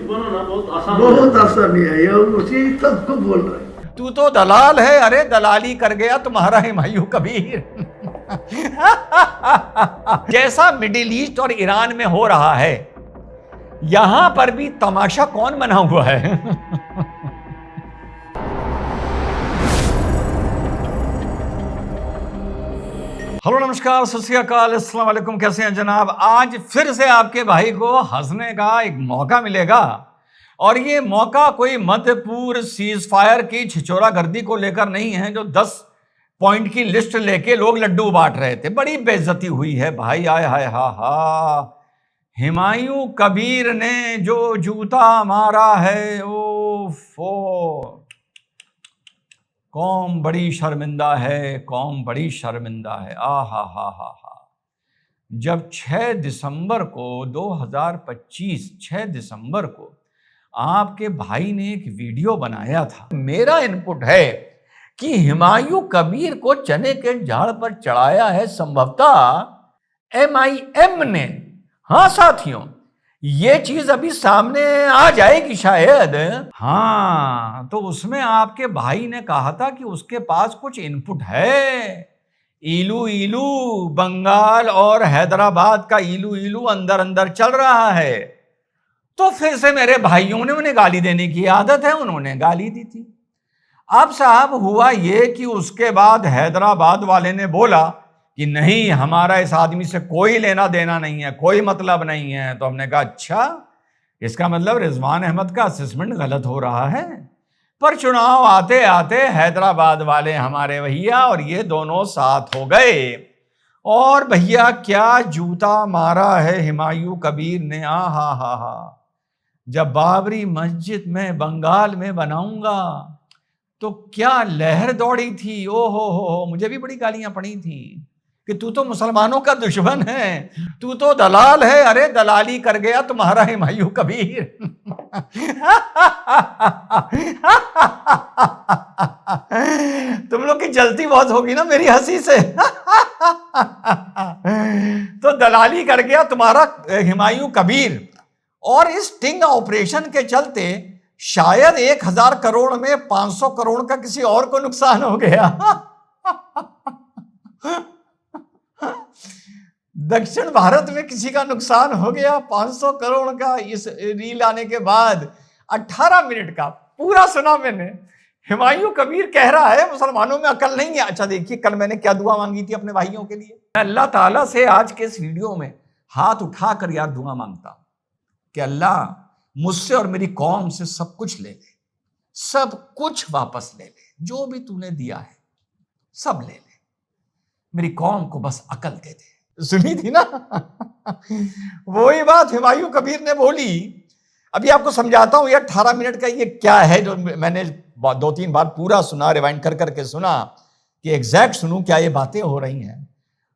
बनो ना, बहुत आसानी है, ये उसी सबको बोल रहे हैं। तू तो दलाल है, अरे दलाली कर गया तुम्हारा हुमायूं कबीर। जैसा मिडिल ईस्ट और ईरान में हो रहा है, यहां पर भी तमाशा कौन बना हुआ है? हेलो, नमस्कार, सत श्री अकाल, अस्सलाम वालेकुम। कैसे हैं जनाब? आज फिर से आपके भाई को हंसने का एक मौका मिलेगा, और ये मौका कोई मध्यपूर्व सीज फायर की छिछोरा गर्दी को लेकर नहीं है, जो 10 पॉइंट की लिस्ट लेके लोग लड्डू बांट रहे थे। बड़ी बेइज्जती हुई है भाई, आय हाय हा हा। हुमायूं कबीर ने जो जूता मारा है, ओफो, कौम बड़ी शर्मिंदा है, कौम बड़ी शर्मिंदा है। आ हा हा हा हा। जब 6 दिसंबर को 2025 6 दिसंबर को आपके भाई ने एक वीडियो बनाया था, मेरा इनपुट है कि हुमायूं कबीर को चने के झाड़ पर चढ़ाया है संभवतः MIM ने। हाँ साथियों, ये चीज अभी सामने आ जाएगी शायद। हाँ, तो उसमें आपके भाई ने कहा था कि उसके पास कुछ इनपुट है। इलू इलू बंगाल और हैदराबाद का इलू इलू अंदर अंदर चल रहा है। तो फिर से मेरे भाइयों ने उन्हें गाली देने की आदत है, उन्होंने गाली दी थी। अब साहब हुआ ये कि उसके बाद हैदराबाद वाले ने बोला कि नहीं, हमारा इस आदमी से कोई लेना देना नहीं है, कोई मतलब नहीं है। तो हमने कहा अच्छा, इसका मतलब रिजवान अहमद का असेसमेंट गलत हो रहा है। पर चुनाव आते आते हैदराबाद वाले हमारे भैया और ये दोनों साथ हो गए, और भैया क्या जूता मारा है हुमायूं कबीर ने। आ हा हा हा। जब बाबरी मस्जिद में बंगाल में बनाऊंगा तो क्या लहर दौड़ी थी। ओ हो, मुझे भी बड़ी गालियां पड़ी थी कि तू तो मुसलमानों का दुश्मन है, तू तो दलाल है, अरे दलाली कर गया तुम्हारा हुमायूं कबीर। तुम लोग की जलती बहुत होगी ना मेरी हंसी से। तो दलाली कर गया तुम्हारा हुमायूं कबीर, और इस स्टिंग ऑपरेशन के चलते शायद 1000 करोड़ में 500 करोड़ का किसी और को नुकसान हो गया। दक्षिण भारत में किसी का नुकसान हो गया 500 करोड़ का। इस रील आने के बाद 18 मिनट का पूरा सुना मैंने। हुमायूं कबीर कह रहा है मुसलमानों में अकल नहीं है। अच्छा देखिए, कल मैंने क्या दुआ मांगी थी अपने भाइयों के लिए। मैं अल्लाह ताला से आज के इस वीडियो में हाथ उठाकर यार दुआ मांगता हूं कि अल्लाह मुझसे और मेरी कौम से सब कुछ ले ले, सब कुछ वापस ले ले, जो भी तूने दिया है सब ले ले, मेरी कौम को बस अकल दे दे। सुनी थी ना? वही बात हुमायूं कबीर ने बोली। अभी आपको समझाता हूं, ये 18 मिनट का ये क्या है, जो मैंने 2-3 बार पूरा सुना, रिवाइंड कर करके सुना कि एग्जैक्ट सुनूं क्या ये बातें हो रही हैं।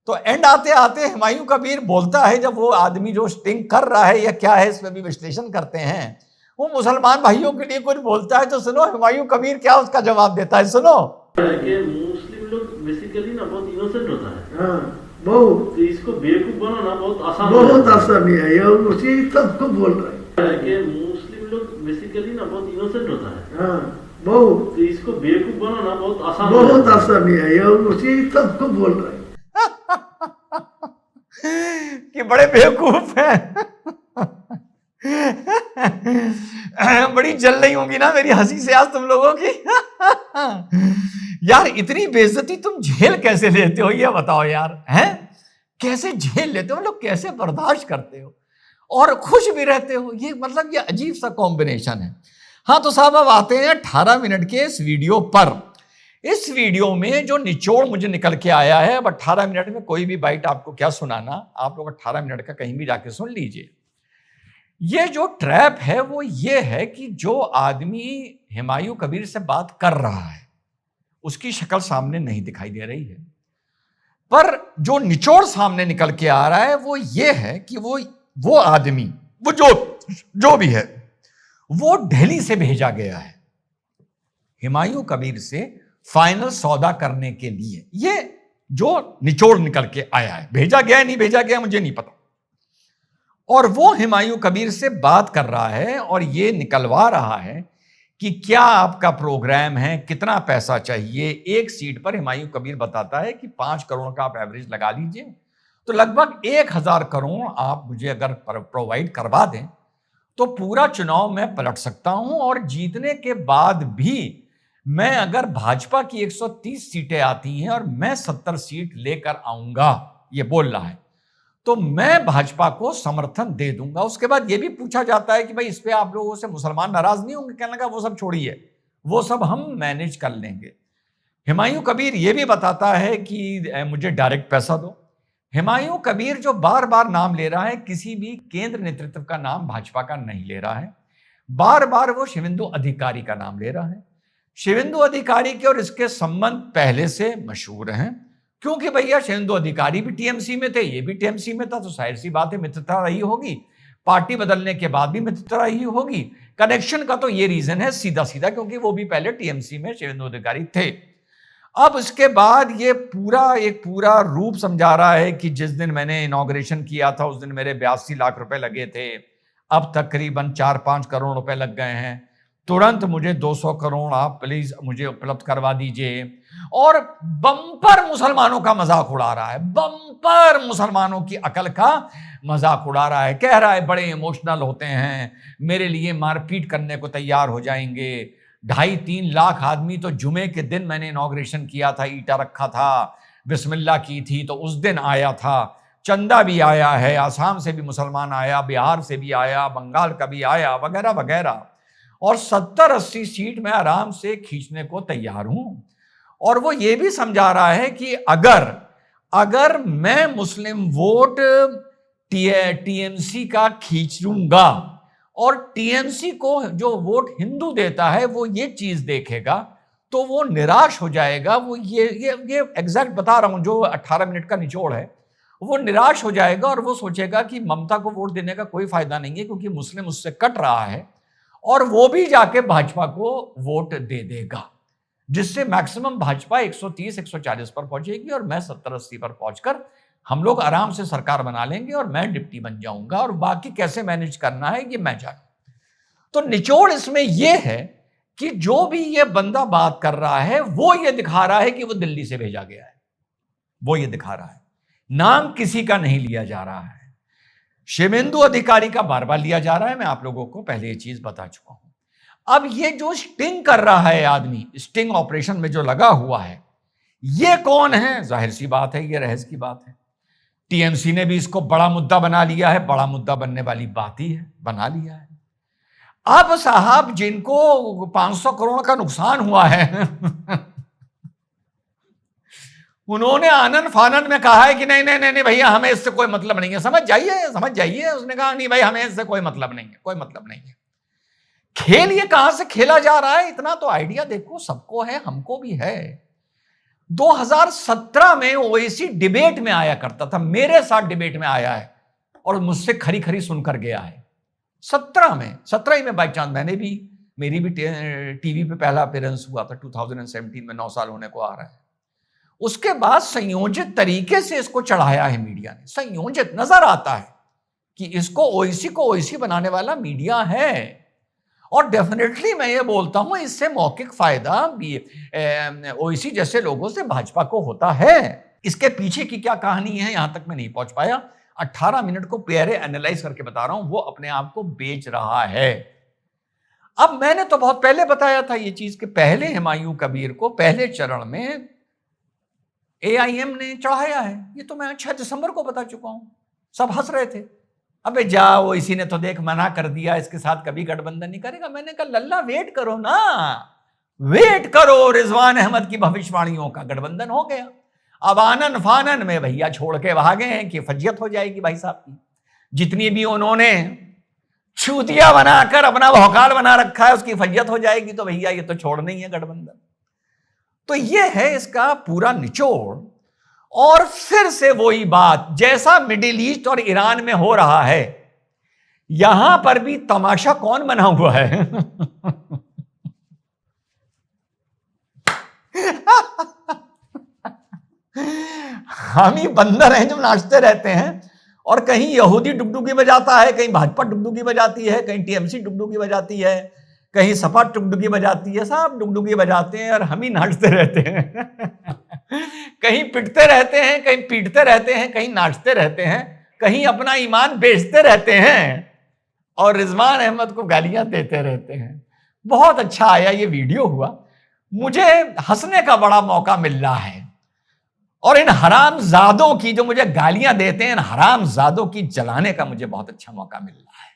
तो एंड आते आते हुमायूं कबीर बोलता है, जब वो आदमी जो स्टिंग कर रहा है या क्या है, इस पर भी विश्लेषण करते हैं, वो मुसलमान भाइयों के लिए कुछ बोलता है। तो सुनो हुमायूं कबीर क्या उसका जवाब देता है, सुनो। मुस्लिम लोग बेसिकली ना बहुत इनोसेंट होता है। हाँ, बहुत। तो इसको बेवकूफ बनाना बहुत आसानी है, ये उसी सबको बोल रहे हैं कि मुस्लिम लोग बेसिकली ना बहुत इनोसेंट होता है। हाँ, बहुत। तो इसको बेवकूफ बनाना बहुत आसानी है, ये उसी सबको बोल रहे हैं कि बड़े बेवकूफ हैं। बड़ी जल रही होंगी ना मेरी हंसी से आज तुम लोगों की। यार इतनी बेइज्जती तुम झेल कैसे लेते हो, ये बताओ यार, हैं? कैसे झेल लेते हो लोग, कैसे बर्दाश्त करते हो और खुश भी रहते हो? ये मतलब ये अजीब सा कॉम्बिनेशन है। हाँ तो साहब अब आते हैं 18 मिनट के इस वीडियो पर। इस वीडियो में जो निचोड़ मुझे निकल के आया है, अब 18 मिनट में कोई भी बाइट आपको क्या सुनाना, आप लोग 18 मिनट का कहीं भी जाके सुन लीजिए। ये जो ट्रैप है वो ये है कि जो आदमी हुमायूं कबीर से बात कर रहा है उसकी शक्ल सामने नहीं दिखाई दे रही है, पर जो निचोड़ सामने निकल के आ रहा है वो ये है कि वो आदमी, वो जो भी है, वो दिल्ली से भेजा गया है हुमायूं कबीर से फाइनल सौदा करने के लिए। ये जो निचोड़ निकल के आया है, भेजा गया है नहीं भेजा गया मुझे नहीं पता। और वो हुमायूं कबीर से बात कर रहा है और ये निकलवा रहा है कि क्या आपका प्रोग्राम है, कितना पैसा चाहिए। एक सीट पर हुमायूं कबीर बताता है कि 5 करोड़ का आप एवरेज लगा लीजिए, तो लगभग 1000 करोड़ आप मुझे अगर प्रोवाइड करवा दें तो पूरा चुनाव मैं पलट सकता हूं, और जीतने के बाद भी मैं, अगर भाजपा की 130 सीटें आती हैं और मैं 70 सीट लेकर आऊंगा, ये बोल रहा है, तो मैं भाजपा को समर्थन दे दूंगा। उसके बाद यह भी पूछा जाता है कि भाई इस पे आप लोगों से मुसलमान नाराज नहीं होंगे? कहने लगा वो सब छोड़िए, वो सब हम मैनेज कर लेंगे। हुमायूं कबीर यह भी बताता है कि मुझे डायरेक्ट पैसा दो। हुमायूं कबीर जो बार बार नाम ले रहा है, किसी भी केंद्र नेतृत्व का नाम भाजपा का नहीं ले रहा है, बार बार वो शिवेंदु अधिकारी का नाम ले रहा है। शिवेंदु अधिकारी के और इसके संबंध पहले से मशहूर हैं, क्योंकि भैया शिवेंदु अधिकारी भी टीएमसी में थे, ये भी टीएमसी में था, तो जाहिर सी बात है मित्रता रही होगी। पार्टी बदलने के बाद भी मित्रता रही होगी। कनेक्शन का तो ये रीजन है सीधा सीधा, क्योंकि वो भी पहले टीएमसी में शिवेंदु अधिकारी थे। अब इसके बाद ये पूरा रूप समझा रहा है कि जिस दिन मैंने इनॉग्रेशन किया था उस दिन मेरे 82 लाख रुपए लगे थे, अब तकरीबन 4-5 करोड़ रुपए लग गए हैं, तुरंत मुझे 200 करोड़ आप प्लीज मुझे उपलब्ध करवा दीजिए। और बम्पर मुसलमानों का मजाक उड़ा रहा है, बम्पर मुसलमानों की अकल का मजाक उड़ा रहा है। कह रहा है बड़े इमोशनल होते हैं, मेरे लिए मारपीट करने को तैयार हो जाएंगे। 2.5-3 लाख आदमी तो जुमे के दिन मैंने इनॉग्रेशन किया था, ईटा रखा था, बिस्मिल्लाह की थी, तो उस दिन आया था। चंदा भी आया है, आसाम से भी मुसलमान आया, बिहार से भी आया, बंगाल का भी आया, वगैरह वगैरह। और 70-80 सीट में आराम से खींचने को तैयार हूं। और वो ये भी समझा रहा है कि अगर मैं मुस्लिम वोट टीएमसी का खींचूंगा और टीएमसी को जो वोट हिंदू देता है वो ये चीज देखेगा तो वो निराश हो जाएगा। वो ये एग्जैक्ट बता रहा हूं, जो 18 मिनट का निचोड़ है, वो निराश हो जाएगा और वो सोचेगा कि ममता को वोट देने का कोई फायदा नहीं है, क्योंकि मुस्लिम उससे कट रहा है, और वो भी जाके भाजपा को वोट दे देगा, जिससे मैक्सिमम भाजपा 130-140 पर पहुंचेगी और मैं 70-80 पर पहुंचकर हम लोग आराम से सरकार बना लेंगे और मैं डिप्टी बन जाऊंगा, और बाकी कैसे मैनेज करना है ये मैं जानूं। तो निचोड़ इसमें यह है कि जो भी ये बंदा बात कर रहा है वो ये दिखा रहा है कि वो दिल्ली से भेजा गया है, वो ये दिखा रहा है, नाम किसी का नहीं लिया जा रहा है। शिवेंदु अधिकारी का बार बार लिया जा रहा है, मैं आप लोगों को पहले ये चीज बता चुका हूं। अब ये जो स्टिंग कर रहा है आदमी, स्टिंग ऑपरेशन में जो लगा हुआ है, ये कौन है? जाहिर सी बात है, ये रहस्य की बात है। टीएमसी ने भी इसको बड़ा मुद्दा बना लिया है, बड़ा मुद्दा बनने वाली बात ही है, बना लिया है। अब साहब जिनको 500 करोड़ का नुकसान हुआ है उन्होंने आनन फानन में कहा है कि नहीं नहीं नहीं भैया हमें इससे कोई मतलब नहीं है, समझ जाइए। उसने कहा नहीं भाई हमें इससे कोई मतलब नहीं है, कोई मतलब नहीं है। खेल ये कहां से खेला जा रहा है, इतना तो आइडिया देखो सबको है, हमको भी है। 2017 में ओवैसी डिबेट में आया करता था, मेरे साथ डिबेट में आया है और मुझसे खरी खरी सुनकर गया है। 17 में बाई चांस मेरी भी टीवी पे पहला अपीयरेंस हुआ था 2017 में, 9 साल होने को आ रहा है। उसके बाद संयोजित तरीके से इसको चढ़ाया है मीडिया ने, संयोजित नजर आता है कि इसको ओवैसी को ओवैसी बनाने वाला मीडिया है। और डेफिनेटली मैं ये बोलता हूं इससे मौखिक फायदा ओवैसी जैसे लोगों से भाजपा को होता है। इसके पीछे की क्या कहानी है यहां तक मैं नहीं पहुंच पाया, 18 मिनट को प्यारे एनालाइज करके बता रहा हूं, वो अपने आप को बेच रहा है। अब मैंने तो बहुत पहले बताया था ये चीज कि पहले हुमायूं कबीर को पहले चरण में एआईएम ने चढ़ाया है, ये तो मैं 6 दिसंबर को बता चुका हूं। सब हंस रहे थे, अबे जाओ इसी ने तो देख मना कर दिया, इसके साथ कभी गठबंधन नहीं करेगा। मैंने कहा लल्ला वेट करो ना, वेट करो, रिजवान अहमद की भविष्यवाणियों का गठबंधन हो गया। अब आनन फानन में भैया छोड़ के भागे हैं कि फजियत हो जाएगी भाई साहब की। जितनी भी उन्होंने चूतिया बनाकर अपना भौकाल बना रखा है उसकी फजियत हो जाएगी, तो भैया ये तो छोड़ना ही है गठबंधन। तो ये है इसका पूरा निचोड़। और फिर से वही बात जैसा मिडिल ईस्ट और ईरान में हो रहा है, यहां पर भी तमाशा कौन बना हुआ है हम ही बंदर हैं जो नाचते रहते हैं, और कहीं यहूदी डुगडुगी बजाता है, कहीं भाजपा डुगडुगी बजाती है, कहीं टीएमसी डुगडुगी बजाती है, कहीं सपा डुगडुगी बजाती है, सब डुगडुगी बजाते हैं और हम ही नाचते रहते हैं। कहीं पिटते रहते हैं, कहीं पीटते रहते हैं, कहीं नाचते रहते हैं, कहीं अपना ईमान बेचते रहते हैं और रिजवान अहमद को गालियां देते रहते हैं। बहुत अच्छा आया ये वीडियो हुआ, मुझे हंसने का बड़ा मौका मिल रहा है और इन हरामजादों की जो मुझे गालियां देते हैं, इन हरामजादों की जलाने का मुझे बहुत अच्छा मौका मिल रहा है।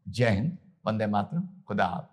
जय हिंद, वंदे मातरम, खुदा हाफिज़।